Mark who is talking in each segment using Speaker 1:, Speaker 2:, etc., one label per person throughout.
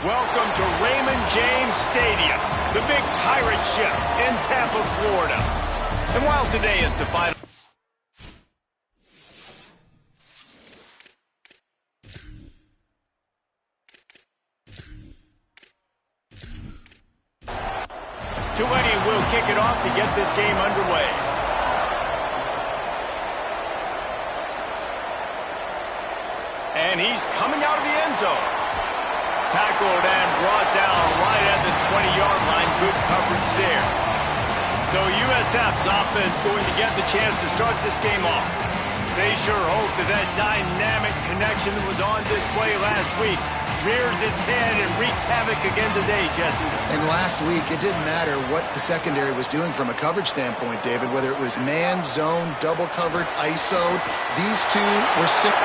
Speaker 1: Welcome to Raymond James Stadium, the big pirate ship in Tampa, Florida. And while today is the final... Tulane will kick it off to get this game underway. And he's coming out of the end zone. Tackled and brought down right at the 20-yard line. Good coverage there. So USF's offense going to get the chance to start this game off. They sure hope that that dynamic connection that was on display last week rears its head and wreaks havoc again today, Jesse.
Speaker 2: And last week, it didn't matter what the secondary was doing from a coverage standpoint, David, whether it was man, zone, double covered, ISO'd. These two were simple.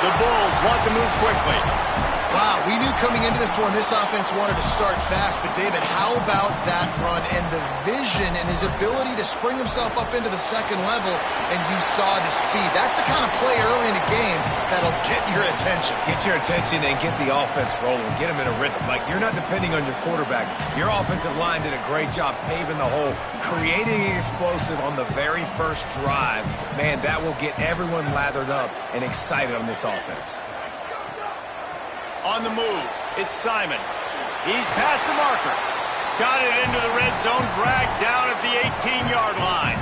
Speaker 1: The Bulls want to move quickly.
Speaker 2: Wow, we knew coming into this one, this offense wanted to start fast. But, David, how about that run and the vision and his ability to spring himself up into the second level, and you saw the speed. That's the kind of play early in a game that'll get your attention.
Speaker 3: Get your attention and get the offense rolling. Get them in a rhythm. Like, you're not depending on your quarterback. Your offensive line did a great job paving the hole, creating an explosive on the very first drive. Man, that will get everyone lathered up and excited on this offense.
Speaker 1: On the move, it's Simon. He's past the marker. Got it into the red zone, dragged down at the 18-yard line.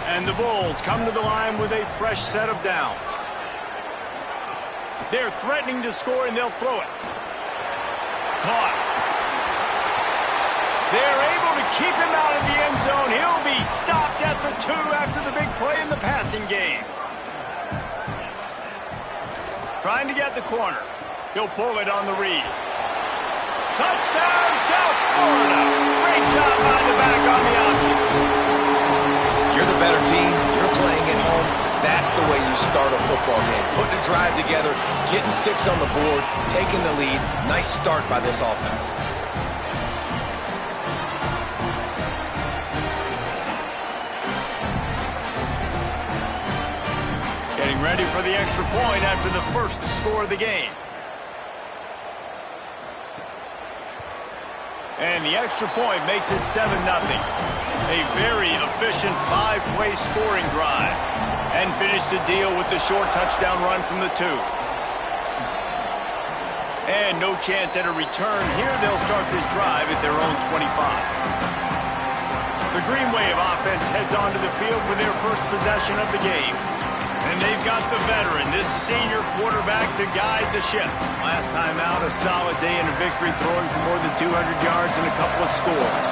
Speaker 1: And the Bulls come to the line with a fresh set of downs. They're threatening to score, and they'll throw it. Caught. They're able to keep him out of the end zone. He'll be stopped at the 2 after the big play in the passing game. Trying to get the corner. He'll pull it on the read. Touchdown, South Florida. Great job by the back on the option.
Speaker 3: You're the better team. You're playing at home. That's the way you start a football game. Putting a drive together, getting 6 on the board, taking the lead. Nice start by this offense.
Speaker 1: Getting ready for the extra point after the first score of the game. And the extra point makes it 7-0. A very efficient 5-play scoring drive. And finished the deal with the short touchdown run from the 2. And no chance at a return here. They'll start this drive at their own 25. The Green Wave offense heads onto the field for their first possession of the game. And they've got the veteran, this senior quarterback, to guide the ship. Last time out, a solid day in a victory, throwing for more than 200 yards and a couple of scores.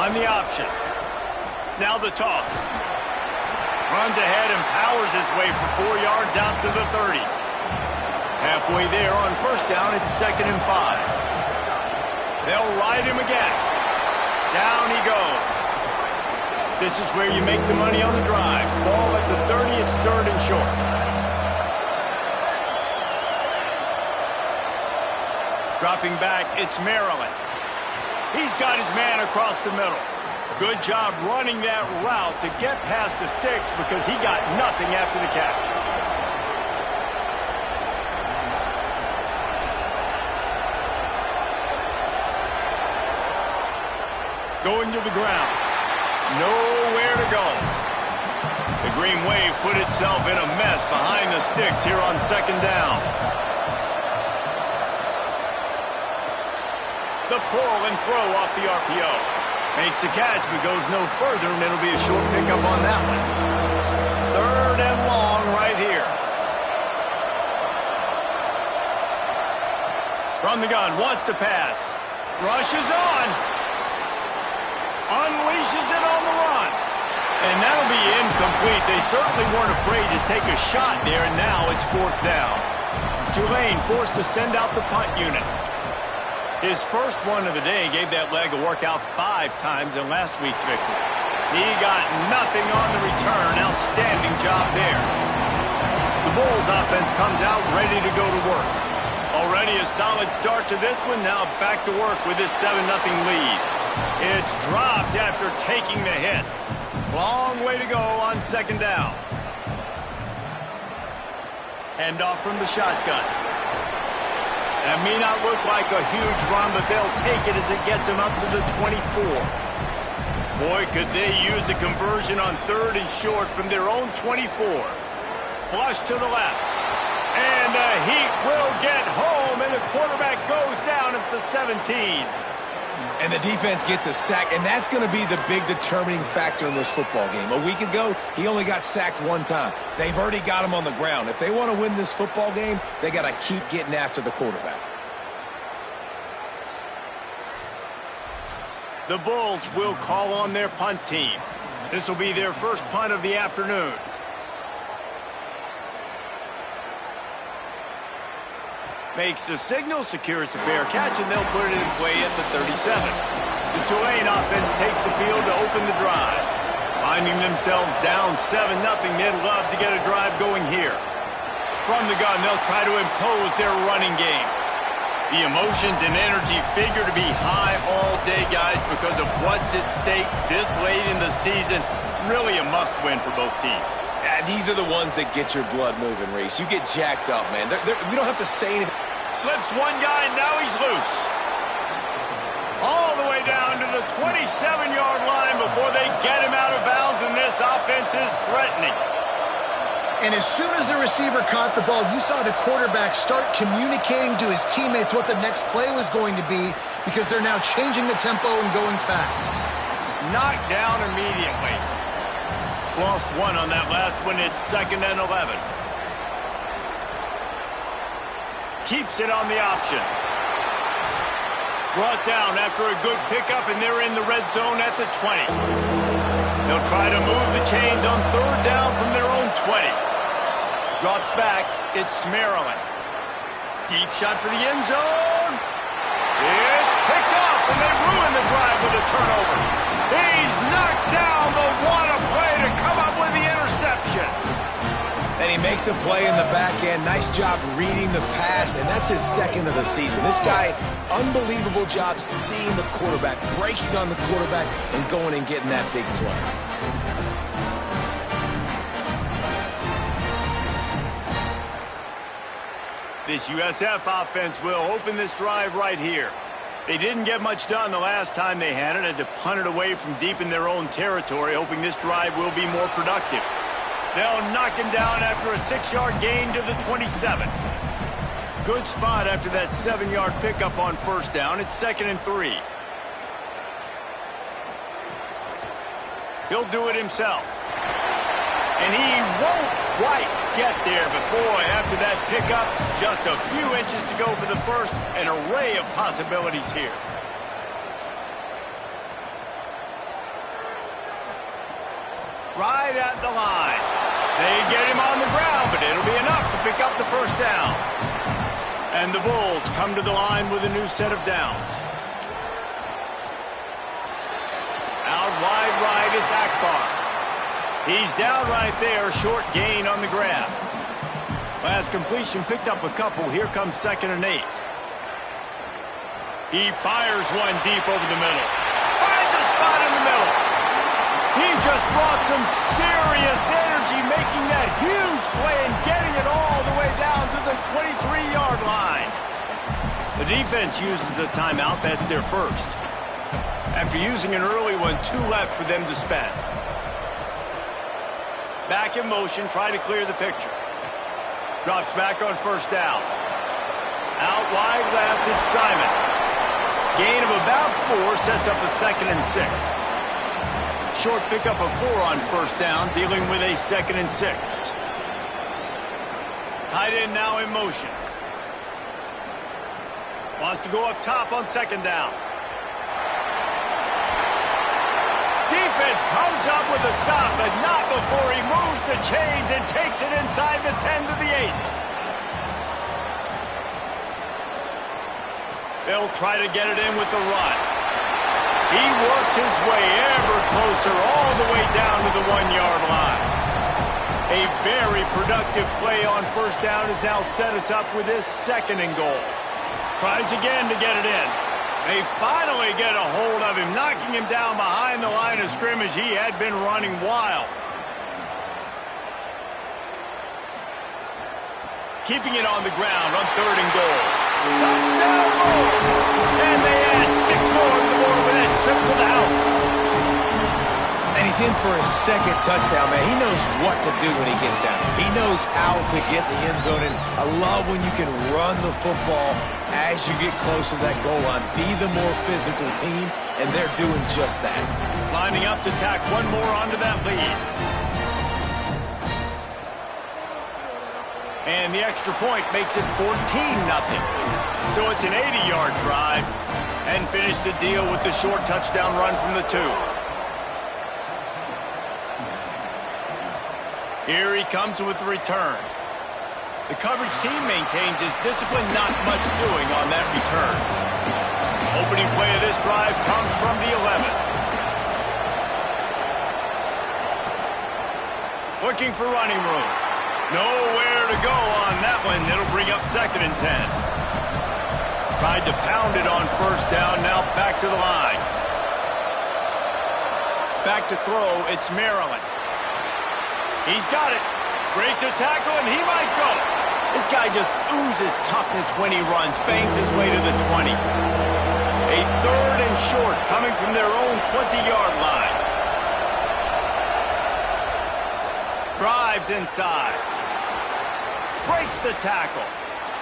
Speaker 1: On the option. Now the toss. Runs ahead and powers his way for 4 yards out to the 30. Halfway there on first down, it's 2nd and 5. They'll ride him again. Down he goes. This is where you make the money on the drive. Ball at the 30, it's 3rd and short. Dropping back, it's Maryland. He's got his man across the middle. Good job running that route to get past the sticks because he got nothing after the catch. Going to the ground. Nowhere to go. The Green Wave put itself in a mess behind the sticks here on 2nd down. The pull and throw off the RPO. Makes the catch but goes no further, and it'll be a short pickup on that one. 3rd and long right here. From the gun, wants to pass. Rushes on. Unleashes it on the run. And that'll be incomplete. They certainly weren't afraid to take a shot there, and now it's 4th down. Tulane forced to send out the punt unit. His first one of the day gave that leg a workout 5 times in last week's victory. He got nothing on the return. Outstanding job there. The Bulls offense comes out ready to go to work. Already a solid start to this one. Now back to work with this 7-0 lead. It's dropped after taking the hit. Long way to go on second down. Hand off from the shotgun. That may not look like a huge run, but they'll take it as it gets them up to the 24. Boy, could they use a conversion on 3rd and short from their own 24. Flush to the left. And the Heat will get home, and the quarterback goes down at the 17.
Speaker 3: And the defense gets a sack, and that's going to be the big determining factor in this football game. A week ago, he only got sacked 1 time. They've already got him on the ground. If they want to win this football game, they got to keep getting after the quarterback.
Speaker 1: The Bulls will call on their punt team. This will be their first punt of the afternoon. Makes the signal, secures the fair catch, and they'll put it in play at the 37. The Tulane offense takes the field to open the drive. Finding themselves down 7-0, they'd love to get a drive going here. From the gun, they'll try to impose their running game. The emotions and energy figure to be high all day, guys, because of what's at stake this late in the season. Really a must-win for both teams.
Speaker 3: These are the ones that get your blood moving, Reese. You get jacked up, man. We don't have to say anything.
Speaker 1: Slips one guy, now he's loose. All the way down to the 27-yard line before they get him out of bounds, and this offense is threatening.
Speaker 2: And as soon as the receiver caught the ball, you saw the quarterback start communicating to his teammates what the next play was going to be, because they're now changing the tempo and going fast.
Speaker 1: Knocked down immediately. Lost 1 on that last one. It's 2nd and 11. Keeps it on the option. Brought down after a good pickup, and they're in the red zone at the 20. They'll try to move the chains on 3rd down from their own 20. Drops back. It's Maryland. Deep shot for the end zone. It's picked up, and they ruin the drive with a turnover. He's knocked down, but what a play to come up with the interception.
Speaker 3: And he makes a play in the back end. Nice job reading the pass, and that's his 2nd of the season. This guy, unbelievable job seeing the quarterback, breaking on the quarterback, and going and getting that big play.
Speaker 1: This USF offense will open this drive right here. They didn't get much done the last time they had it. Had to punt it away from deep in their own territory, hoping this drive will be more productive. They'll knock him down after a 6-yard gain to the 27. Good spot after that 7-yard pickup on 1st down. It's 2nd and 3. He'll do it himself. And he won't quite get there, but boy, after that pickup, just a few inches to go for the first. An array of possibilities here. Right at the line. They get him on the ground, but it'll be enough to pick up the 1st down. And the Bulls come to the line with a new set of downs. Out wide right, it's Akbar. He's down right there, short gain on the grab. Last completion picked up a couple. Here comes 2nd and 8. He fires one deep over the middle. Finds a spot in the middle. He just brought some serious energy, making that huge play and getting it all the way down to the 23-yard line. The defense uses a timeout. That's their first. After using an early one, 2 left for them to spend. Back in motion, try to clear the picture. Drops back on 1st down. Out wide left, it's Simon. Gain of about 4 sets up a 2nd and 6. Short pickup of 4 on 1st down, dealing with a 2nd and 6. Tight end now in motion. Wants to go up top on 2nd down. Defense comes up with a stop, but not before he moves the chains and takes it inside the 10 to the 8. They'll try to get it in with the run. He works his way ever closer all the way down to the 1-yard line. A very productive play on 1st down has now set us up with this 2nd and goal. Tries again to get it in. They finally get a hold of him, knocking him down behind the line of scrimmage. He had been running wild. Keeping it on the ground on 3rd and goal. Touchdown, Bulls! And they add 6 more to the board with that trip to the house.
Speaker 3: And he's in for his 2nd touchdown, man. He knows what to do when he gets down there. He knows how to get the end zone. And I love when you can run the football as you get close to that goal line. Be the more physical team, and they're doing just that.
Speaker 1: Lining up to tack one more onto that lead. And the extra point makes it 14-0. So it's an 80-yard drive. And finish the deal with the short touchdown run from the 2. Here he comes with the return. The coverage team maintains his discipline, not much doing on that return. Opening play of this drive comes from the 11. Looking for running room. Nowhere to go on that one. It'll bring up 2nd and 10. Tried to pound it on 1st down, now back to the line. Back to throw, it's Maryland. He's got it. Breaks a tackle, and he might go. This guy just oozes toughness when he runs. Bangs his way to the 20. A 3rd and short coming from their own 20-yard line. Drives inside. Breaks the tackle.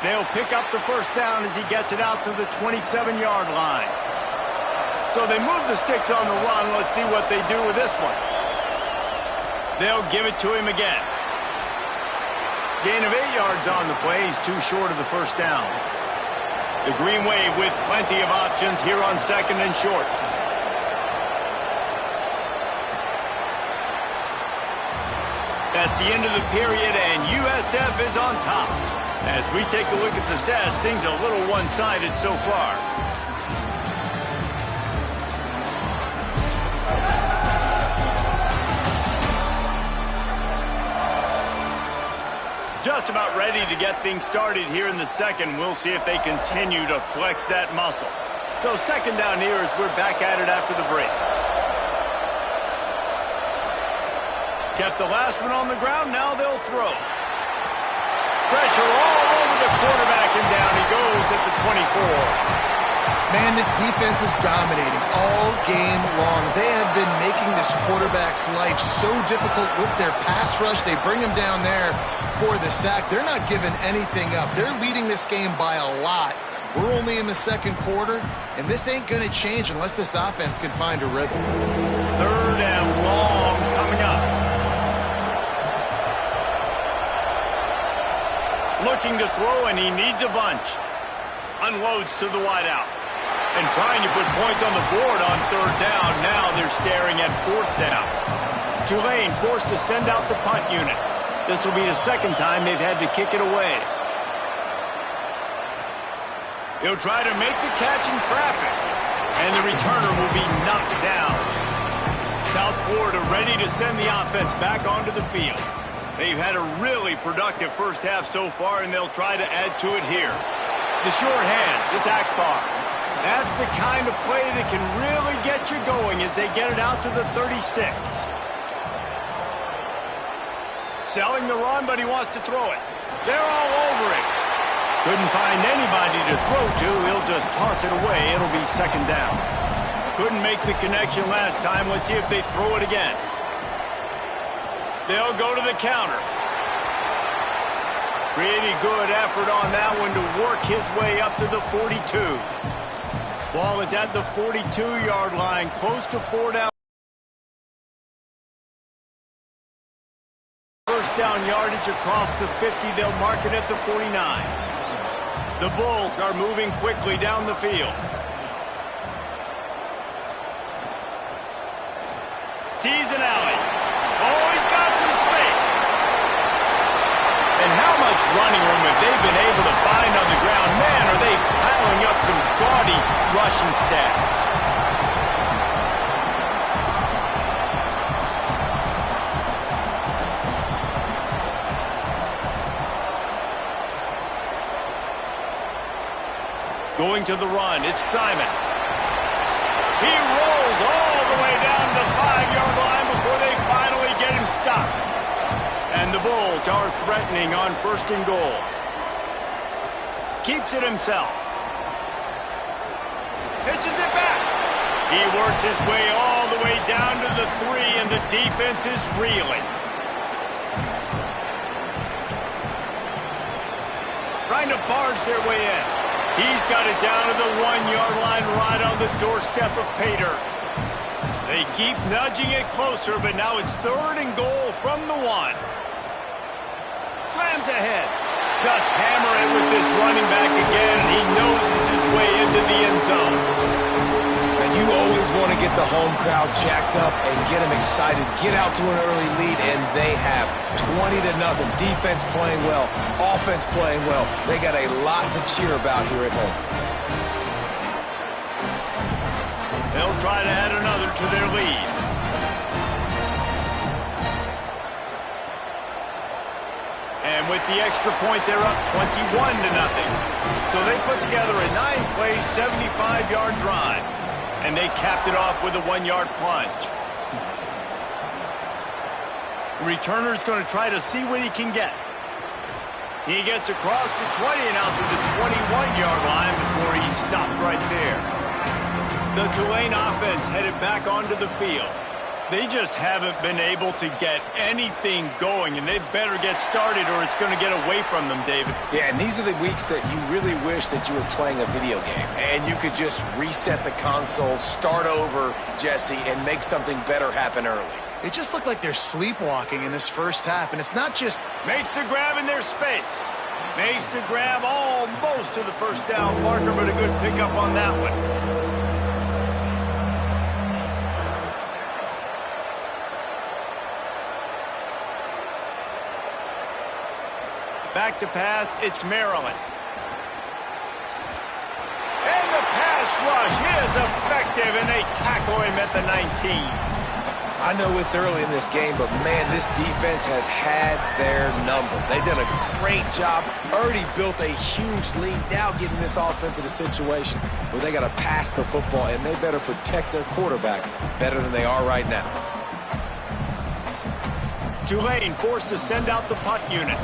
Speaker 1: They'll pick up the 1st down as he gets it out to the 27-yard line. So they move the sticks on the run. Let's see what they do with this one. They'll give it to him again. Gain of 8 yards on the play. He's too short of the 1st down. The Green Wave with plenty of options here on 2nd and short. That's the end of the period, and USF is on top. As we take a look at the stats, things are a little one-sided so far. Just about ready to get things started here in the 2nd. We'll see if they continue to flex that muscle. So 2nd down here as we're back at it after the break. Kept the last one on the ground, now they'll throw. Pressure all over the quarterback, and down he goes at the 24.
Speaker 2: Man, this defense is dominating all game long. They have been making this quarterback's life so difficult with their pass rush. They bring him down there for the sack. They're not giving anything up. They're leading this game by a lot. We're only in the 2nd quarter, and this ain't going to change unless this offense can find a rhythm.
Speaker 1: 3rd and long coming up. Looking to throw, and he needs a bunch. Unloads to the wideout. And trying to put points on the board on 3rd down. Now they're staring at 4th down. Tulane forced to send out the punt unit. This will be the 2nd time they've had to kick it away. He'll try to make the catch in traffic. And the returner will be knocked down. South Florida ready to send the offense back onto the field. They've had a really productive 1st half so far, and they'll try to add to it here. The sure hands, it's Akbar. That's the kind of play that can really get you going as they get it out to the 36. Selling the run, but he wants to throw it. They're all over it. Couldn't find anybody to throw to. He'll just toss it away. It'll be 2nd down. Couldn't make the connection last time. Let's see if they throw it again. They'll go to the counter. Pretty good effort on that one to work his way up to the 42. Ball is at the 42-yard line, close to 4 down. 1st down yardage across the 50. They'll mark it at the 49. The Bulls are moving quickly down the field. Sees an alley. Oh, he's got some space. And how much running room have they been able to find on the ground? Man, are they piling up some gaudy rushing stats. Going to the run, it's Simon. He rolls all the way down the 5-yard line before they finally get him stopped. And the Bulls are threatening on 1st and goal. Keeps it himself. Pitches it back. He works his way all the way down to the 3, and the defense is reeling. Trying to barge their way in. He's got it down to the 1-yard line right on the doorstep of Pater. They keep nudging it closer, but now it's 3rd and goal from the 1. Slams ahead. Just hammer it with this running back again, and he noses his way into the end zone.
Speaker 3: And you always want to get the home crowd jacked up and get them excited. Get out to an early lead, and they have 20-0. Defense playing well, offense playing well. They got a lot to cheer about here at home.
Speaker 1: They'll try to add another to their lead. And with the extra point, they're up 21-0. So they put together a 9-play, 75-yard drive. And they capped it off with a 1-yard plunge. The returner's going to try to see what he can get. He gets across the 20 and out to the 21-yard line before he's stopped right there. The Tulane offense headed back onto the field. They just haven't been able to get anything going, and they better get started or it's going to get away from them, David.
Speaker 3: Yeah, and these are the weeks that you really wish that you were playing a video game and you could just reset the console, start over, Jesse, and make something better happen early.
Speaker 2: It just looked like they're sleepwalking in this first half, and it's not just...
Speaker 1: Makes the grab in their space. Makes the grab almost to the first down marker, but a good pickup on that one. Back to pass, it's Maryland. And the pass rush is effective, and they tackle him at the 19.
Speaker 3: I know it's early in this game, but man, this defense has had their number. They've done a great job, already built a huge lead, now getting this offense in a situation where they got to pass the football, and they better protect their quarterback better than they are right now.
Speaker 1: Tulane forced to send out the punt unit.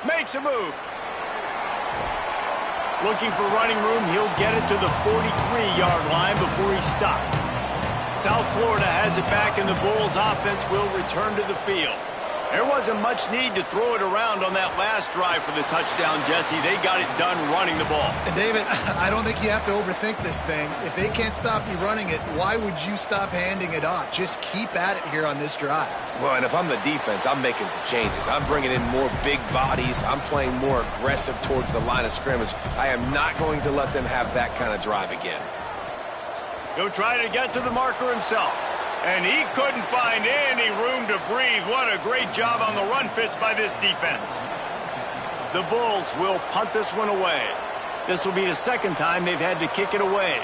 Speaker 1: Makes a move. Looking for running room, he'll get it to the 43-yard line before he's stopped. South Florida has it back, and the Bulls offense will return to the field. There wasn't much need to throw it around on that last drive for the touchdown, Jesse. They got it done running the ball.
Speaker 2: And David, I don't think you have to overthink this thing. If they can't stop you running it, why would you stop handing it off? Just keep at it here on this drive.
Speaker 3: Well, and if I'm the defense, I'm making some changes. I'm bringing in more big bodies. I'm playing more aggressive towards the line of scrimmage. I am not going to let them have that kind of drive again.
Speaker 1: He'll try to get to the marker himself. And he couldn't find any room to breathe. What a great job on the run fits by this defense. The Bulls will punt this one away. This will be the second time they've had to kick it away.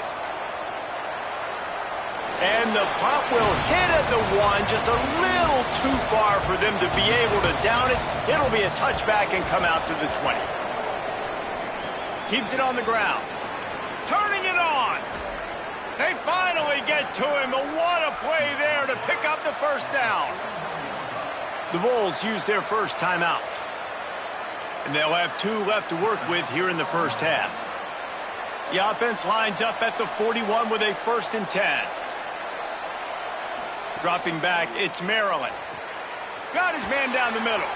Speaker 1: And the punt will hit at the 1, just a little too far for them to be able to down it. It'll be a touchback and come out to the 20. Keeps it on the ground. Turning it on. They finally get to him, but what a play there to pick up the first down. The Bulls use their first timeout. And they'll have 2 left to work with here in the first half. The offense lines up at the 41 with a 1st and 10. Dropping back, it's Maryland. Got his man down the middle.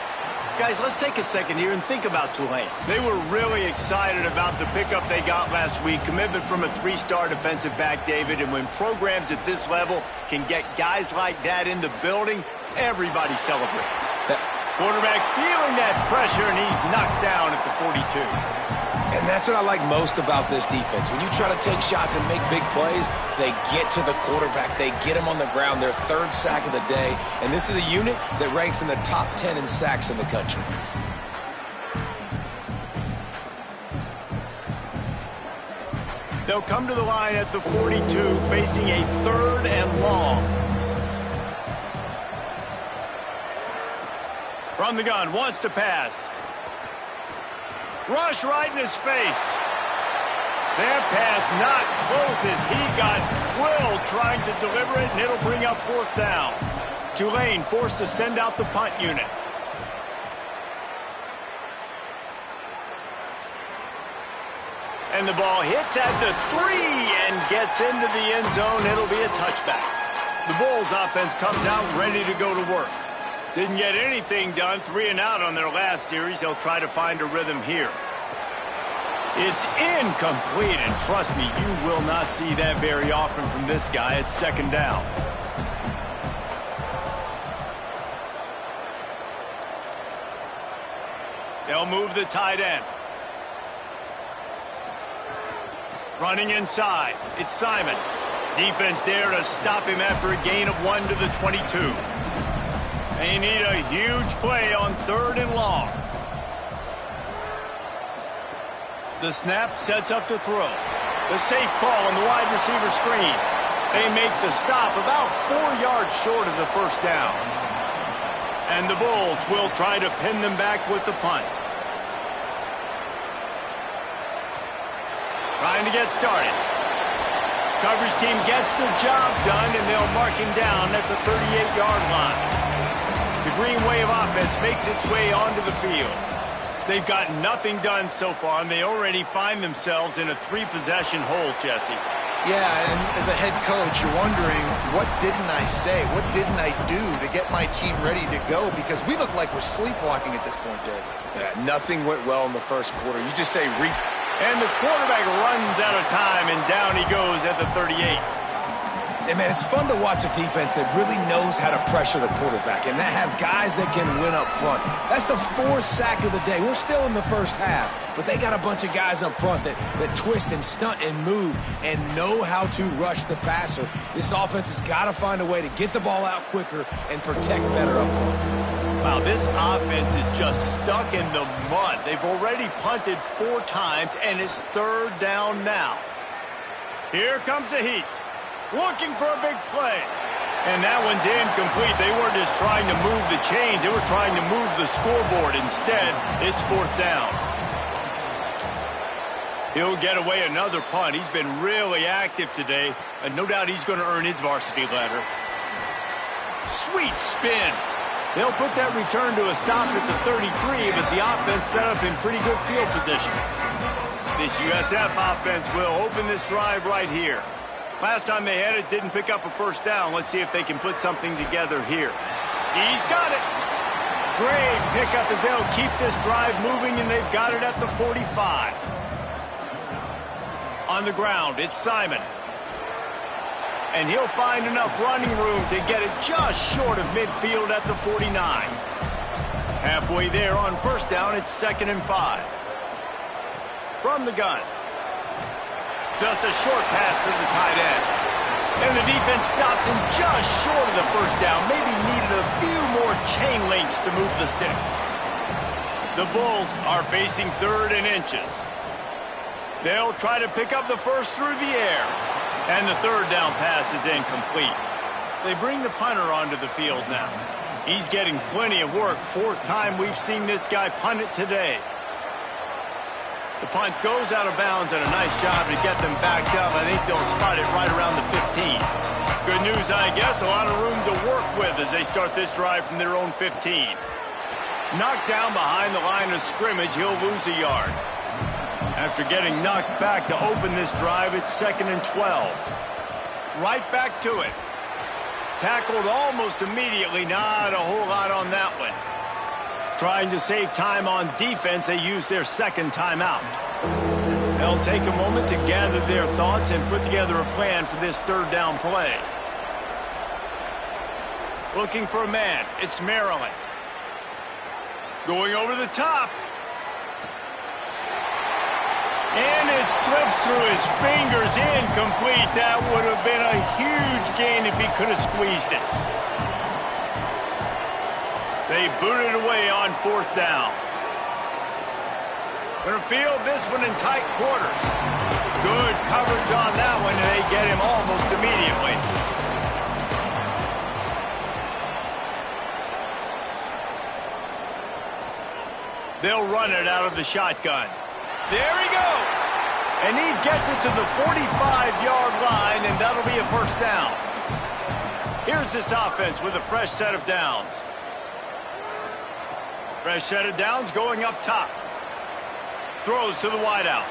Speaker 1: Guys, let's take a second here and think about Tulane. They were really excited about the pickup they got last week. Commitment from a 3-star defensive back, David. And when programs at this level can get guys like that in the building, everybody celebrates. Quarterback feeling that pressure, and he's knocked down at the 42.
Speaker 3: And that's what I like most about this defense. When you try to take shots and make big plays, they get to the quarterback. They get him on the ground. Their 3rd sack of the day. And this is a unit that ranks in the top 10 in sacks in the country.
Speaker 1: They'll come to the line at the 42, facing a 3rd and long. From the gun, wants to pass. Rush right in his face. That pass not close as he got twilled trying to deliver it, and it'll bring up 4th down. Tulane forced to send out the punt unit. And the ball hits at the 3 and gets into the end zone. It'll be a touchback. The Bulls offense comes out ready to go to work. Didn't get anything done, 3 and out on their last series. They'll try to find a rhythm here. It's incomplete, and trust me, you will not see that very often from this guy. It's 2nd down. They'll move the tight end. Running inside, it's Simon. Defense there to stop him after a gain of 1 to the 22. They need a huge play on 3rd and long. The snap sets up to throw. The safe call on the wide receiver screen. They make the stop about 4 yards short of the 1st down. And the Bulls will try to pin them back with the punt. Trying to get started. Coverage team gets the job done, and they'll mark him down at the 38-yard line. The Green Wave offense makes its way onto the field. They've gotten nothing done so far, and they already find themselves in a 3-possession hole, Jesse.
Speaker 2: Yeah, and as a head coach, you're wondering, what didn't I say? What didn't I do to get my team ready to go? Because we look like we're sleepwalking at this point, Dave.
Speaker 3: Yeah, nothing went well in the first quarter. You just say
Speaker 1: And the quarterback runs out of time, and down he goes at the 38.
Speaker 3: Hey, man, it's fun to watch a defense that really knows how to pressure the quarterback and that have guys that can win up front. That's the 4th sack of the day. We're still in the first half, but they got a bunch of guys up front that twist and stunt and move and know how to rush the passer. This offense has got to find a way to get the ball out quicker and protect better up front.
Speaker 1: Wow, this offense is just stuck in the mud. They've already punted 4 times, and it's 3rd down now. Here comes the heat. Looking for a big play. And that one's incomplete. They weren't just trying to move the chains. They were trying to move the scoreboard. Instead, it's 4th down. He'll get away another punt. He's been really active today, and no doubt he's going to earn his varsity letter. Sweet spin. They'll put that return to a stop at the 33, but the offense set up in pretty good field position. This USF offense will open this drive right here. Last time they had it, didn't pick up a 1st down. Let's see if they can put something together here. He's got it. Great pickup as they'll keep this drive moving, and they've got it at the 45. On the ground, it's Simon. And he'll find enough running room to get it just short of midfield at the 49. Halfway there on 1st down, it's 2nd and 5. From the gun. Just a short pass to the tight end. And the defense stops him just short of the 1st down. Maybe needed a few more chain links to move the sticks. The Bulls are facing 3rd and inches. They'll try to pick up the 1st through the air. And the 3rd down pass is incomplete. They bring the punter onto the field now. He's getting plenty of work. 4th time we've seen this guy punt it today. The punt goes out of bounds, and a nice job to get them backed up. I think they'll spot it right around the 15. Good news, I guess. A lot of room to work with as they start this drive from their own 15. Knocked down behind the line of scrimmage, he'll lose a yard. After getting knocked back to open this drive, it's 2nd and 12. Right back to it. Tackled almost immediately. Not a whole lot on that one. Trying to save time on defense, they use their 2nd timeout. They'll take a moment to gather their thoughts and put together a plan for this 3rd down play. Looking for a man. It's Maryland. Going over the top. And it slips through his fingers, incomplete. That would have been a huge gain if he could have squeezed it. They boot it away on 4th down. Gonna field this one in tight quarters. Good coverage on that one, and they get him almost immediately. They'll run it out of the shotgun. There he goes. And he gets it to the 45-yard line, and that'll be a first down. Here's this offense with a fresh set of downs. Fresh set of downs going up top. Throws to the wideout.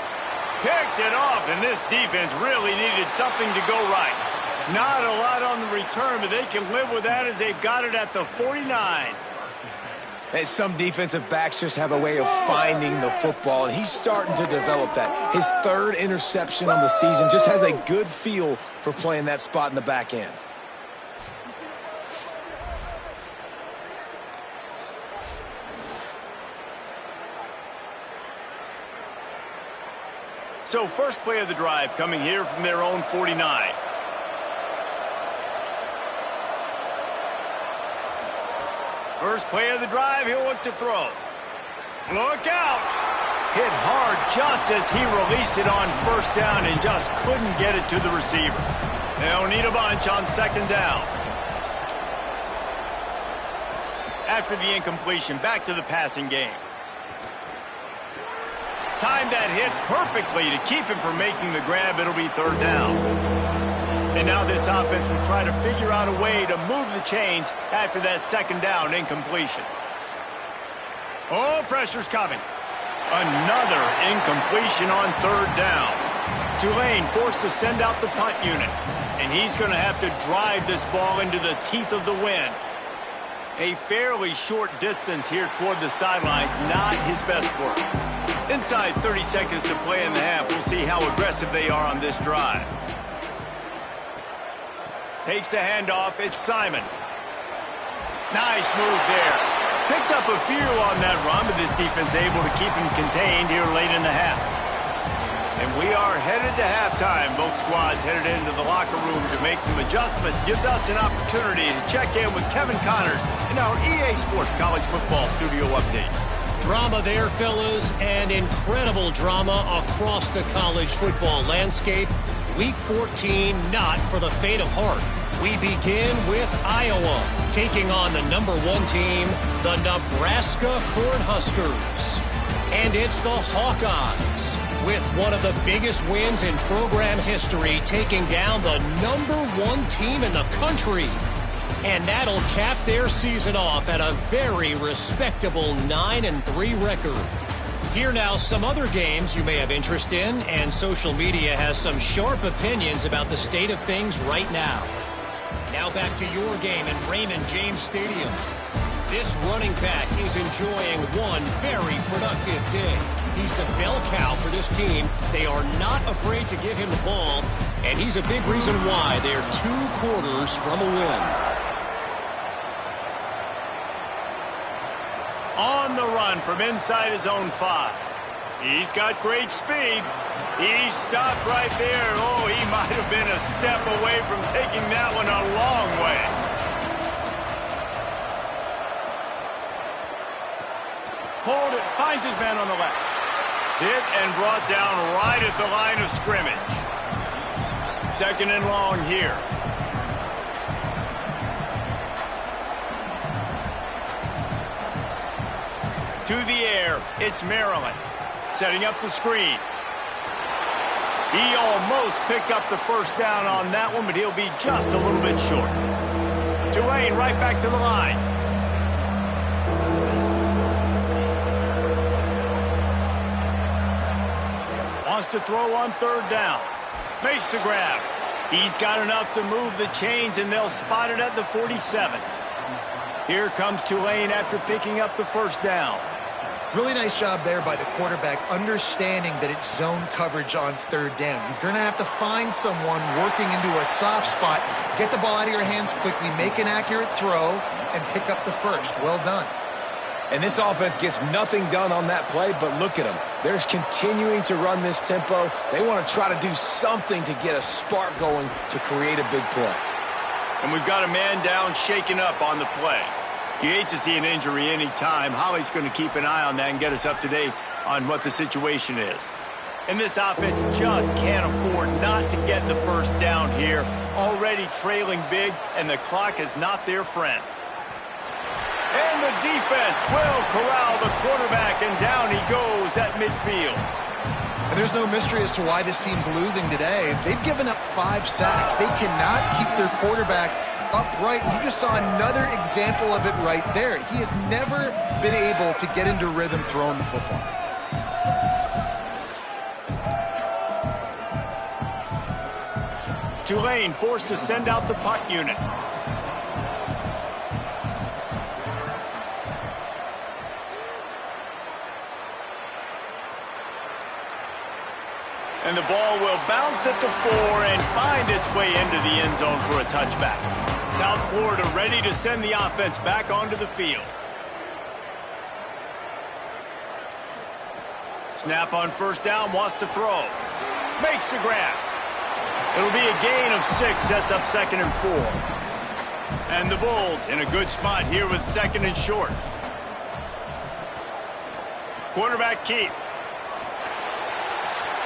Speaker 1: Picked it off, and this defense really needed something to go right. Not a lot on the return, but they can live with that as they've got it at the 49.
Speaker 3: And some defensive backs just have a way of finding the football, and he's starting to develop that. His third interception on the season, just has a good feel for playing that spot in the back end.
Speaker 1: So first play of the drive coming here from their own 49. First play of the drive, he'll look to throw. Look out! Hit hard just as he released it on first down and just couldn't get it to the receiver. They'll need a bunch on second down. After the incompletion, back to the passing game. Timed that hit perfectly to keep him from making the grab. It'll be third down. And now this offense will try to figure out a way to move the chains after that second down incompletion. Oh, pressure's coming. Another incompletion on third down. Tulane forced to send out the punt unit. And he's going to have to drive this ball into the teeth of the wind. A fairly short distance here toward the sidelines, not his best work. Inside 30 seconds to play in the half. We'll see how aggressive they are on this drive. Takes the handoff. It's Simon. Nice move there. Picked up a few on that run, but this defense able to keep him contained here late in the half. And we are headed to halftime. Both squads headed into the locker room to make some adjustments. Gives us an opportunity to check in with Kevin Connors in our EA Sports College Football Studio Update.
Speaker 4: Drama there, fellas, and incredible drama across the college football landscape. Week 14, not for the faint of heart. We begin with Iowa, taking on the #1 team, the Nebraska Cornhuskers. And it's the Hawkeyes, with one of the biggest wins in program history, taking down the #1 team in the country. And that'll cap their season off at a very respectable 9-3 record. Here now, some other games you may have interest in, and social media has some sharp opinions about the state of things right now. Now back to your game in Raymond James Stadium. This running back is enjoying one very productive day. He's the bell cow for this team. They are not afraid to give him the ball, and he's a big reason why they're 2 quarters from a win.
Speaker 1: On the run from inside his own 5. He's got great speed. He stopped right there. Oh, he might have been a step away from taking that one a long way. Hold it, finds his man on the left. Hit and brought down right at the line of scrimmage. Second and long here. To the air, it's Maryland, setting up the screen. He almost picked up the first down on that one, but he'll be just a little bit short. Tulane right back to the line. Wants to throw on third down. Makes the grab. He's got enough to move the chains, and they'll spot it at the 47. Here comes Tulane after picking up the first down.
Speaker 2: Really nice job there by the quarterback, understanding that it's zone coverage on third down. You're going to have to find someone working into a soft spot, get the ball out of your hands quickly, make an accurate throw, and pick up the first. Well done.
Speaker 3: And this offense gets nothing done on that play, but look at them. They're continuing to run this tempo. They want to try to do something to get a spark going to create a big play.
Speaker 1: And we've got a man down, shaken up on the play. You hate to see an injury any time. Holly's going to keep an eye on that and get us up to date on what the situation is. And this offense just can't afford not to get the first down here. Already trailing big, and the clock is not their friend. And the defense will corral the quarterback, and down he goes at midfield.
Speaker 2: And there's no mystery as to why this team's losing today. They've given up 5 sacks. They cannot keep their quarterback upright. You just saw another example of it right there. He has never been able to get into rhythm throwing the football.
Speaker 1: Tulane forced to send out the punt unit. And the ball will bounce at the 4 and find its way into the end zone for a touchback. South Florida ready to send the offense back onto the field. Snap on first down, wants to throw. Makes the grab. It'll be a gain of 6, sets up 2nd and 4. And the Bulls in a good spot here with 2nd and short. Quarterback keep.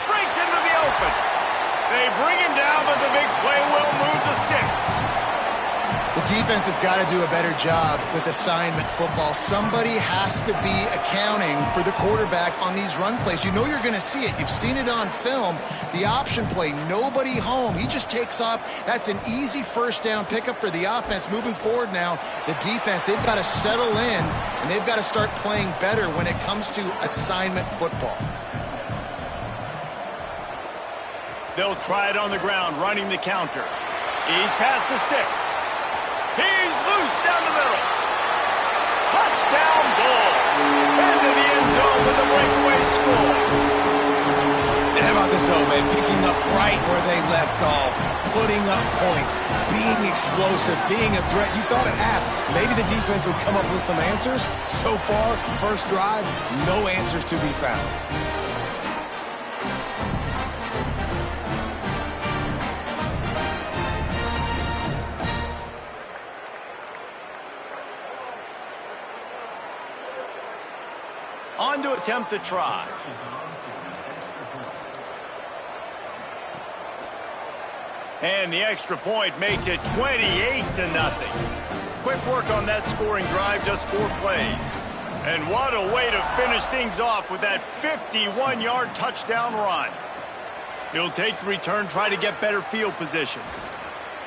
Speaker 1: Breaks into the open. They bring him down, but the big play will move the sticks.
Speaker 2: The defense has got to do a better job with assignment football. Somebody has to be accounting for the quarterback on these run plays. You know you're going to see it. You've seen it on film. The option play, nobody home. He just takes off. That's an easy first down pickup for the offense. Moving forward now, the defense, they've got to settle in, and they've got to start playing better when it comes to assignment football.
Speaker 1: They'll try it on the ground, running the counter. He's past the sticks. He's loose down the middle. Touchdown Bulls. Into the end zone with a breakaway score.
Speaker 3: And how about this, man? Picking up right where they left off. Putting up points. Being explosive. Being a threat. You thought at half maybe the defense would come up with some answers. So far, first drive, no answers to be found.
Speaker 1: On to attempt the try. And the extra point makes it 28-0. Quick work on that scoring drive, just 4 plays. And what a way to finish things off with that 51-yard touchdown run. He'll take the return, try to get better field position.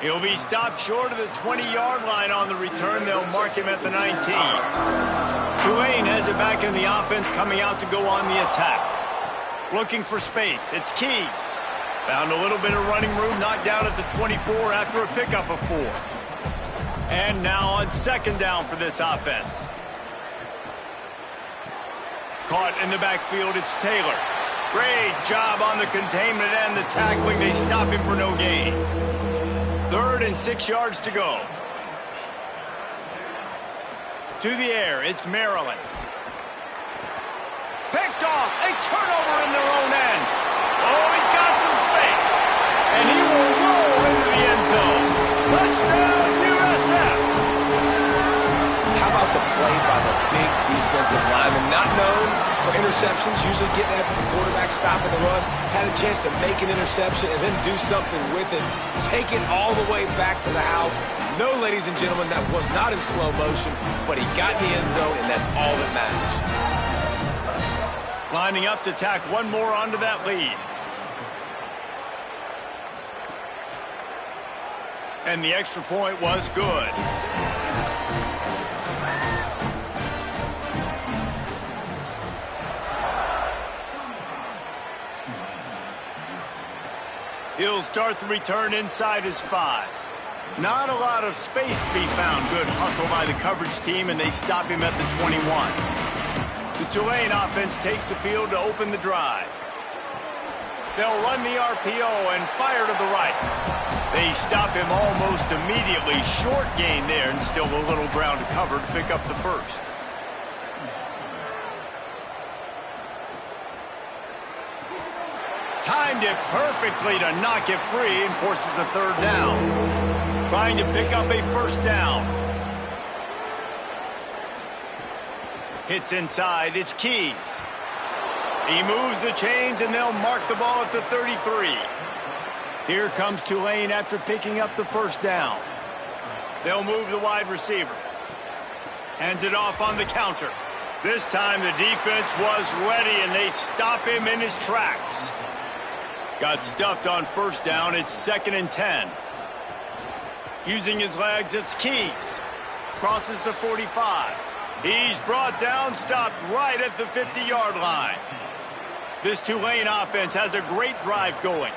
Speaker 1: He'll be stopped short of the 20-yard line on the return. They'll mark him at the 19. Tulane has it back in the offense, coming out to go on the attack. Looking for space. It's Keys. Found a little bit of running room, knocked down at the 24 after a pickup of 4. And now on 2nd down for this offense. Caught in the backfield, it's Taylor. Great job on the containment and the tackling. They stop him for no gain. 3rd and 6 yards to go. To the air, it's Maryland. Picked off, a turnover in their own end. Oh, he's got some space. And he will roll into the end zone. Touchdown, USF.
Speaker 3: How about the play by the big defensive lineman? Not known for interceptions, usually getting after the quarterback, stopping the run. Had a chance to make an interception and then do something with it. Take it all the way back to the house. No, ladies and gentlemen, that was not in slow motion, but he got in the end zone, and that's all that matters.
Speaker 1: Lining up to tack one more onto that lead. And the extra point was good. He'll start the return inside his 5. Not a lot of space to be found. Good hustle by the coverage team, and they stop him at the 21. The Tulane offense takes the field to open the drive. They'll run the RPO and fire to the right. They stop him almost immediately. Short gain there, and still a little ground to cover to pick up the 1st. Timed it perfectly to knock it free and forces a 3rd down. Trying to pick up a 1st down. Hits inside, it's Keys. He moves the chains and they'll mark the ball at the 33. Here comes Tulane after picking up the 1st down. They'll move the wide receiver. Hands it off on the counter. This time the defense was ready, and they stop him in his tracks. Got stuffed on first down. It's 2nd and 10. Using his legs, it's Keys. Crosses the 45. He's brought down, stopped right at the 50-yard line. This Tulane offense has a great drive going.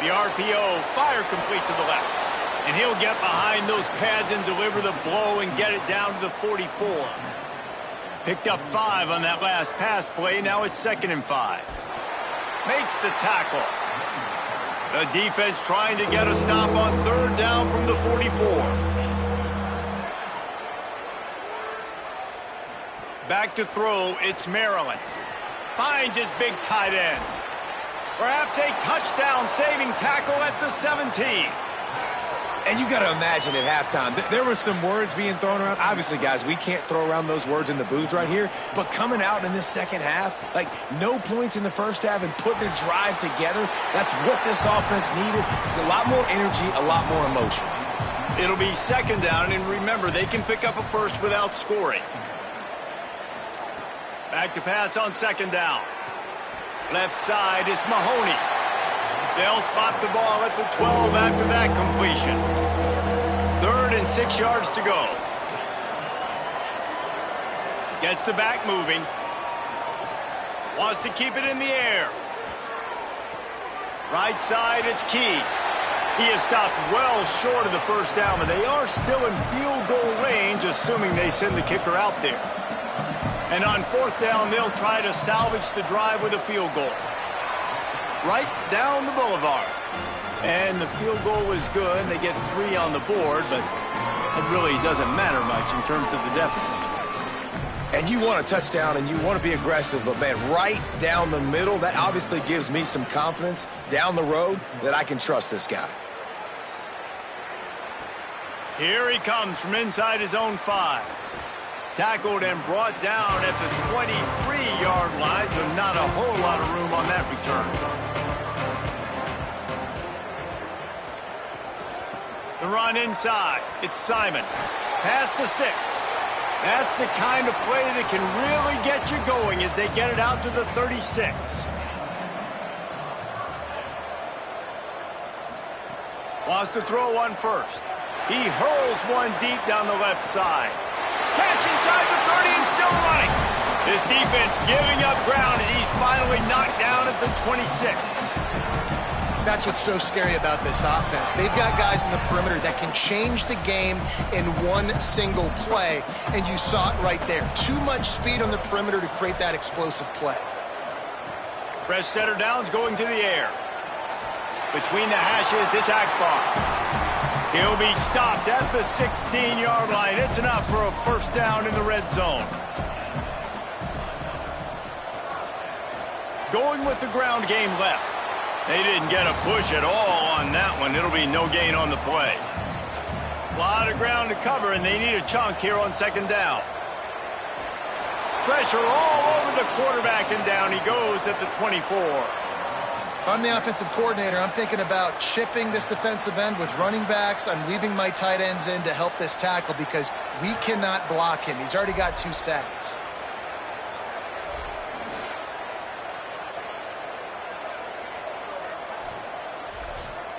Speaker 1: The RPO, fire complete to the left. And he'll get behind those pads and deliver the blow and get it down to the 44. Picked up 5 on that last pass play. Now it's 2nd and 5. Makes the tackle. The defense trying to get a stop on 3rd down from the 44. Back to throw, it's Maryland. Finds his big tight end. Perhaps a touchdown-saving tackle at the 17.
Speaker 3: And you got to imagine at halftime, there were some words being thrown around. Obviously, guys, we can't throw around those words in the booth right here. But coming out in this second half, like no points in the first half and putting a drive together, that's what this offense needed. A lot more energy, a lot more emotion.
Speaker 1: It'll be 2nd down, and remember, they can pick up a first without scoring. Back to pass on 2nd down. Left side is Mahoney. They'll spot the ball at the 12 after that completion. 3rd and 6 yards to go. Gets the back moving. Wants to keep it in the air. Right side, it's Keys. He has stopped well short of the first down, but they are still in field goal range, assuming they send the kicker out there. And on 4th down, they'll try to salvage the drive with a field goal. Right down the boulevard. And the field goal was good. They get 3 on the board, but it really doesn't matter much in terms of the deficit.
Speaker 3: And you want a touchdown and you want to be aggressive, but, man, right down the middle, that obviously gives me some confidence down the road that I can trust this guy.
Speaker 1: Here he comes from inside his own 5. Tackled and brought down at the 23-yard line, so not a whole lot of room on that return. The run inside. It's Simon. Pass to 6. That's the kind of play that can really get you going as they get it out to the 36. Wants to throw one first. He hurls one deep down the left side. Catch inside the 30 and still running. This defense giving up ground as he's finally knocked down at the 26.
Speaker 2: That's what's so scary about this offense. They've got guys in the perimeter that can change the game in one single play, and you saw it right there. Too much speed on the perimeter to create that explosive play.
Speaker 1: Fresh setter downs going to the air. Between the hashes, it's Akbar. He'll be stopped at the 16-yard line. It's enough for a first down in the red zone. Going with the ground game left. They didn't get a push at all on that one. It'll be no gain on the play. A lot of ground to cover, and they need a chunk here on 2nd down. Pressure all over the quarterback, and down he goes at the 24.
Speaker 2: If I'm the offensive coordinator, I'm thinking about chipping this defensive end with running backs. I'm leaving my tight ends in to help this tackle because we cannot block him. He's already got 2 sacks.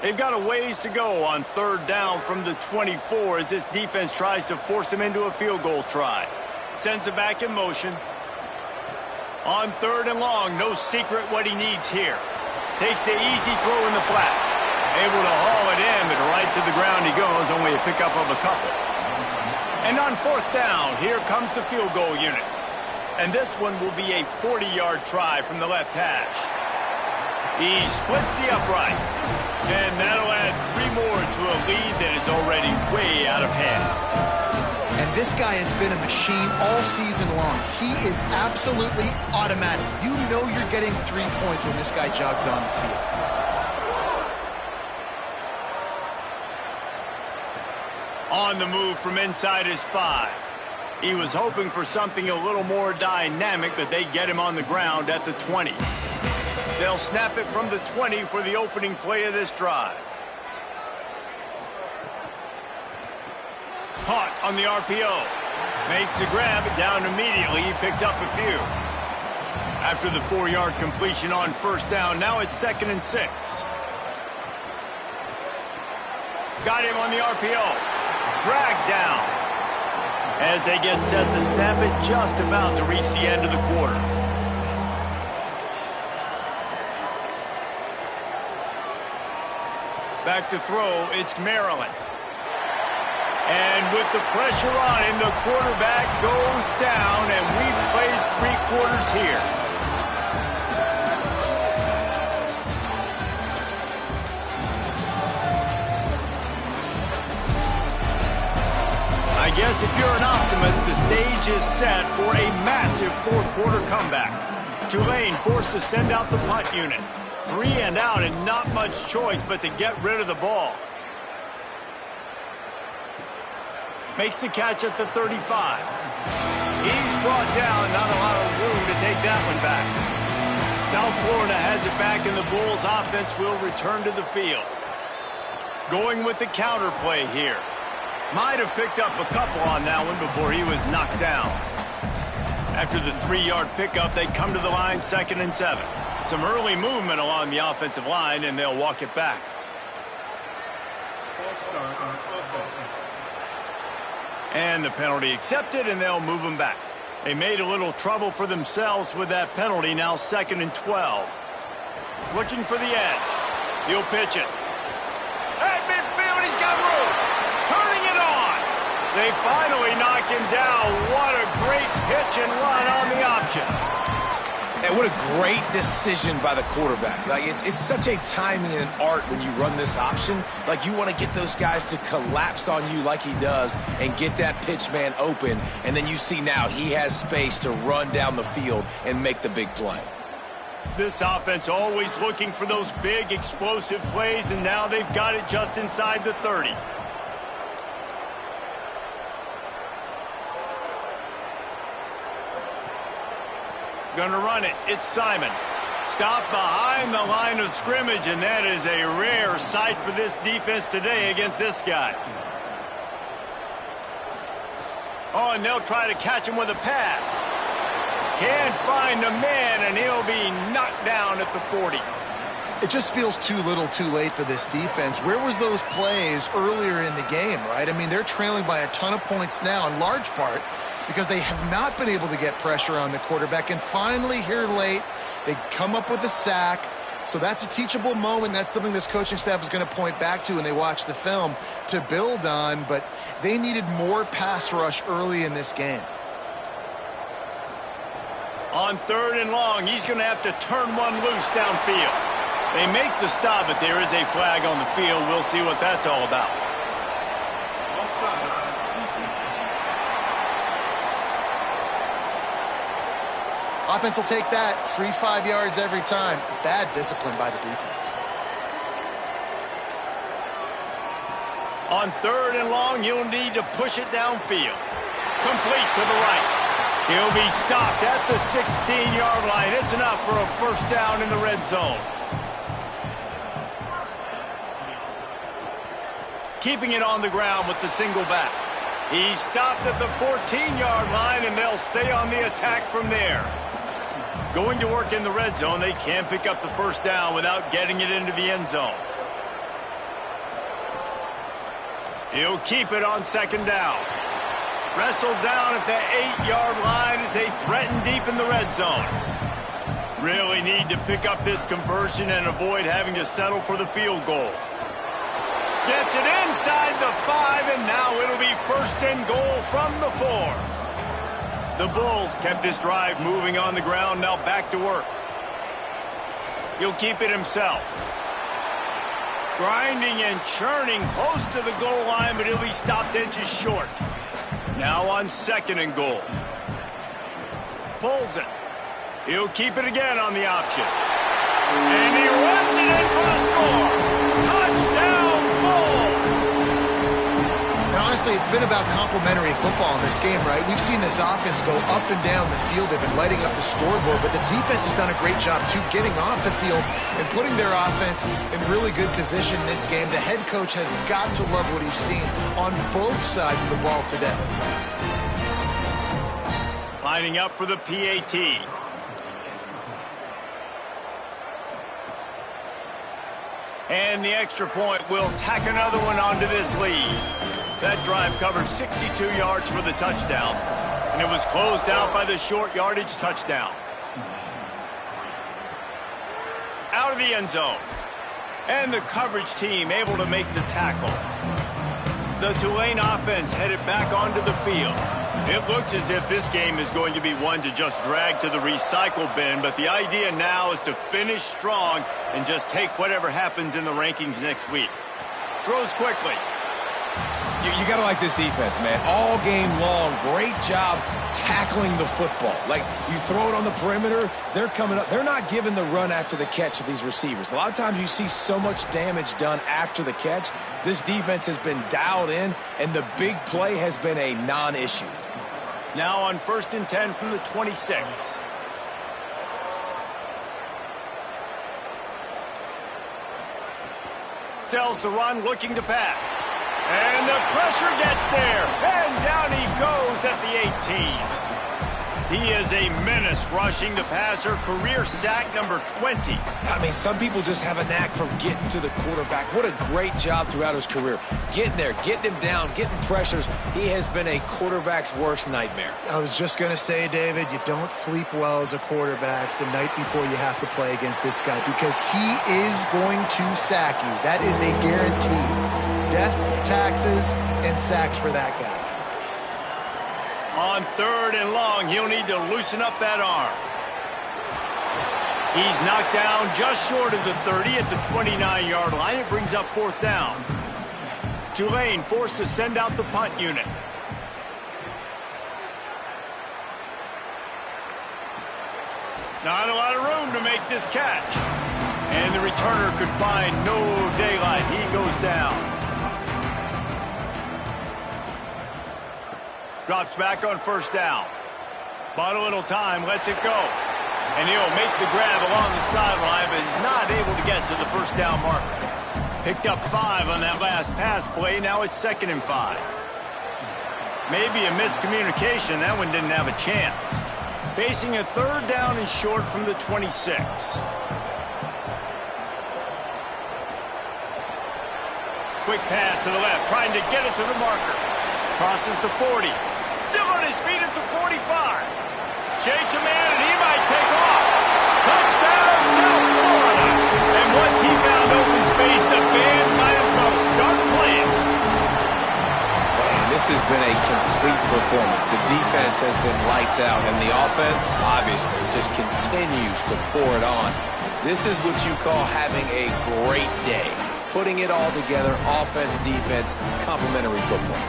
Speaker 1: They've got a ways to go on 3rd down from the 24 as this defense tries to force him into a field goal try. Sends it back in motion. On 3rd and long, no secret what he needs here. Takes the easy throw in the flat. Able to haul it in, but right to the ground he goes, only a pickup of a couple. And on 4th down, here comes the field goal unit. And this one will be a 40-yard try from the left hash. He splits the uprights. And that'll add 3 more to a lead that is already way out of hand.
Speaker 2: And this guy has been a machine all season long. He is absolutely automatic. You know you're getting 3 points when this guy jogs on the field.
Speaker 1: On the move from inside his 5. He was hoping for something a little more dynamic, but they get him on the ground at the 20. They'll snap it from the 20 for the opening play of this drive. Caught on the RPO. Makes the grab, down immediately. He picks up a few. After the 4-yard completion on first down, now it's 2nd and 6. Got him on the RPO. Dragged down. As they get set to snap it, just about to reach the end of the quarter. Back to throw, it's Maryland. And with the pressure on him, the quarterback goes down, and we've played 3 quarters here. I guess if you're an optimist, the stage is set for a massive 4th quarter comeback. Tulane forced to send out the punt unit. 3 and out and not much choice but to get rid of the ball. Makes the catch at the 35. He's brought down, not a lot of room to take that one back. South Florida has it back, and the Bulls offense will return to the field. Going with the counter play here. Might have picked up a couple on that one before he was knocked down. After the 3-yard pickup, they come to the line, 2nd and 7. Some early movement along the offensive line, and they'll walk it back. And the penalty accepted, and they'll move them back. They made a little trouble for themselves with that penalty, now 2nd and 12. Looking for the edge. He'll pitch it. At midfield, he's got room. Turning it on. They finally knock him down. What a great pitch and run on the option.
Speaker 3: And what a great decision by the quarterback. Like, it's such a timing and an art when you run this option. Like, you want to get those guys to collapse on you like he does and get that pitch man open. And then you see now he has space to run down the field and make the big play.
Speaker 1: This offense always looking for those big explosive plays, and now they've got it just inside the 30. Gonna run it. It's Simon. Stopped behind the line of scrimmage, and that is a rare sight for this defense today against this guy. Oh, and they'll try to catch him with a pass. Can't find a man, and he'll be knocked down at the 40.
Speaker 2: It just feels too little too late for this defense. Where was those plays earlier in the game, right? I mean, they're trailing by a ton of points now, in large part because they have not been able to get pressure on the quarterback. And finally, here late, they come up with a sack. So that's a teachable moment. That's something this coaching staff is going to point back to when they watch the film to build on. But they needed more pass rush early in this game.
Speaker 1: On 3rd and long, he's going to have to turn one loose downfield. They make the stop, but there is a flag on the field. We'll see what that's all about.
Speaker 2: Offense will take that. 3-5 yards every time. Bad discipline by the defense.
Speaker 1: On 3rd and long, you'll need to push it downfield. Complete to the right. He'll be stopped at the 16-yard line. It's enough for a first down in the red zone. Keeping it on the ground with the single back. He's stopped at the 14-yard line, and they'll stay on the attack from there. Going to work in the red zone, they can't pick up the first down without getting it into the end zone. He'll keep it on 2nd down. Wrestled down at the 8-yard line as they threaten deep in the red zone. Really need to pick up this conversion and avoid having to settle for the field goal. Gets it inside the 5, and now it'll be 1st and goal from the 4. The Bulls kept this drive moving on the ground, now back to work. He'll keep it himself. Grinding and churning close to the goal line, but he'll be stopped inches short. Now on 2nd and goal. Pulls it. He'll keep it again on the option. And he runs it in for the score. Touchdown, Bulls!
Speaker 2: honestly, it's been about complementary football in this game, right? We've seen this offense go up and down the field. They've been lighting up the scoreboard, but the defense has done a great job, too, getting off the field and putting their offense in really good position in this game. The head coach has got to love what he's seen on both sides of the ball today.
Speaker 1: Lining up for the PAT. And the extra point will tack another one onto this lead. That drive covered 62 yards for the touchdown, and it was closed out by the short yardage touchdown. Out of the end zone. And the coverage team able to make the tackle. The Tulane offense headed back onto the field. It looks as if this game is going to be one to just drag to the recycle bin, but the idea now is to finish strong and just take whatever happens in the rankings next week. Throws quickly.
Speaker 3: You got to like this defense, man. All game long, great job tackling the football. Like, you throw it on the perimeter, they're coming up. They're not giving the run after the catch to these receivers. A lot of times you see so much damage done after the catch. This defense has been dialed in, and the big play has been a non-issue.
Speaker 1: Now on 1st and 10 from the 26. Sells the run, looking to pass. And the pressure gets there. And down he goes at the 18. He is a menace rushing the passer. Career sack number 20.
Speaker 3: I mean, some people just have a knack for getting to the quarterback. What a great job throughout his career. Getting there, getting him down, getting pressures. He has been a quarterback's worst nightmare.
Speaker 2: I was just going to say, David, you don't sleep well as a quarterback the night before you have to play against this guy, because he is going to sack you. That is a guarantee. Death, taxes, and sacks for that guy.
Speaker 1: On 3rd and long, he'll need to loosen up that arm. He's knocked down just short of the 30 at the 29-yard line. It brings up 4th down. Tulane forced to send out the punt unit. Not a lot of room to make this catch. And the returner could find no daylight. He goes down. Drops back on 1st down. Bought a little time, lets it go. And he'll make the grab along the sideline, but he's not able to get to the 1st down marker. Picked up 5 on that last pass play. Now it's 2nd and 5. Maybe a miscommunication. That one didn't have a chance. Facing a 3rd down and short from the 26. Quick pass to the left, trying to get it to the marker. Crosses to 40. Still on his feet at the 45. Shakes a man, and he might take off. Touchdown, South Florida. And once he found open space, the band might as well start playing.
Speaker 3: Man, this has been a complete performance. The defense has been lights out, and the offense, obviously, just continues to pour it on. This is what you call having a great day. Putting it all together, offense, defense, complementary football.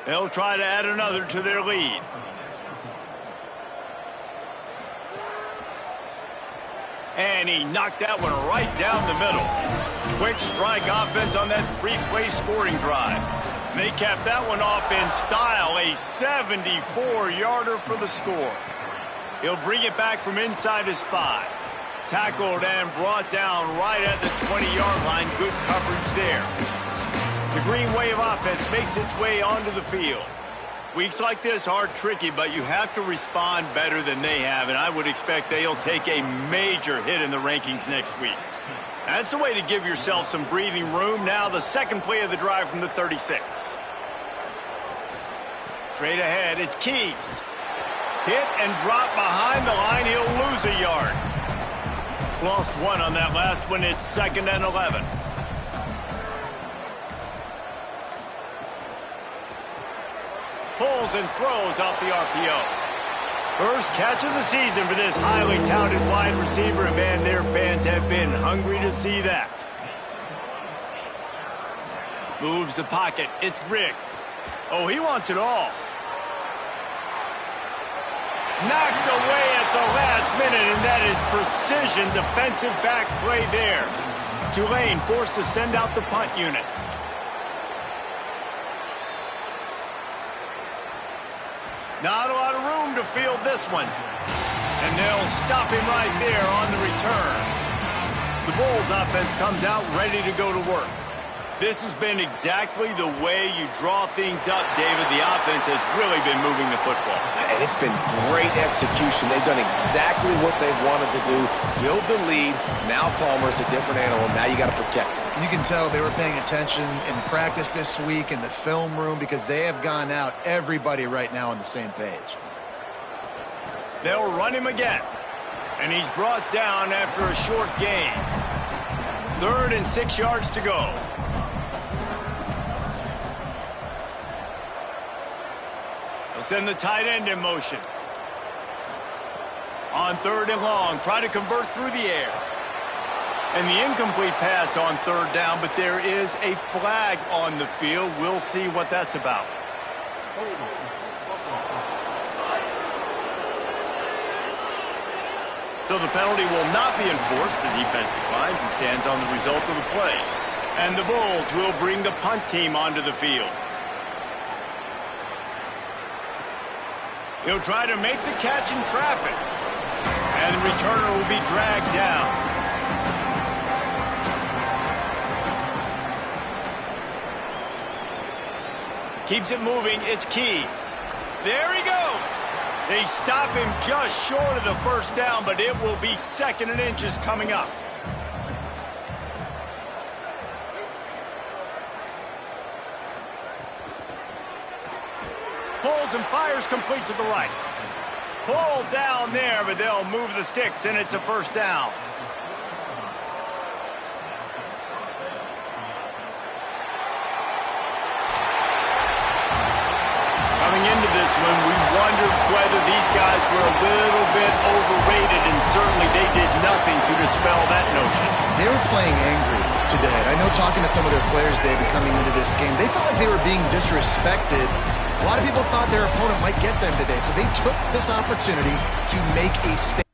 Speaker 1: They'll try to add another to their lead. And he knocked that one right down the middle. Quick strike offense on that 3-play scoring drive. And they capped that one off in style, a 74-yarder for the score. He'll bring it back from inside his 5. Tackled and brought down right at the 20-yard line. Good coverage there. The Green Wave offense makes its way onto the field. Weeks like this are tricky, but you have to respond better than they have, and I would expect they'll take a major hit in the rankings next week. That's the way to give yourself some breathing room. Now the 2nd play of the drive from the 36. Straight ahead, it's Keys. Hit and drop behind the line. He'll lose a yard. Lost 1 on that last one. It's 2nd and 11. Pulls and throws off the RPO. First catch of the season for this highly touted wide receiver, and man, their fans have been hungry to see that. Moves the pocket. It's Briggs. Oh, he wants it all. Knocked away at the last minute, and that is precision defensive back play there. Tulane forced to send out the punt unit. Not a lot of room to field this one. And they'll stop him right there on the return. The Bulls offense comes out ready to go to work. This has been exactly the way you draw things up, David. The offense has really been moving the football.
Speaker 3: And it's been great execution. They've done exactly what they've wanted to do. Build the lead. Now Palmer's a different animal. Now you got to protect him.
Speaker 2: You can tell they were paying attention in practice this week in the film room because they have gone out, everybody right now on the same page.
Speaker 1: They'll run him again. And he's brought down after a short gain. 3rd and 6 yards to go. They'll send the tight end in motion. On 3rd and long, try to convert through the air. And the incomplete pass on 3rd down, but there is a flag on the field. We'll see what that's about. So the penalty will not be enforced. The defense declines and stands on the result of the play. And the Bulls will bring the punt team onto the field. He'll try to make the catch in traffic. And the returner will be dragged down. Keeps it moving. It's Keys. There he goes. They stop him just short of the first down, but it will be 2nd and inches coming up. Pulls and fires complete to the right. Pulled down there, but they'll move the sticks, and it's a 1st down. Coming into this one, we wondered whether these guys were a little bit overrated, and certainly they did nothing to dispel that notion.
Speaker 2: They were playing angry today. I know talking to some of their players, David, coming into this game, they felt like they were being disrespected. A lot of people thought their opponent might get them today, so they took this opportunity to make a statement.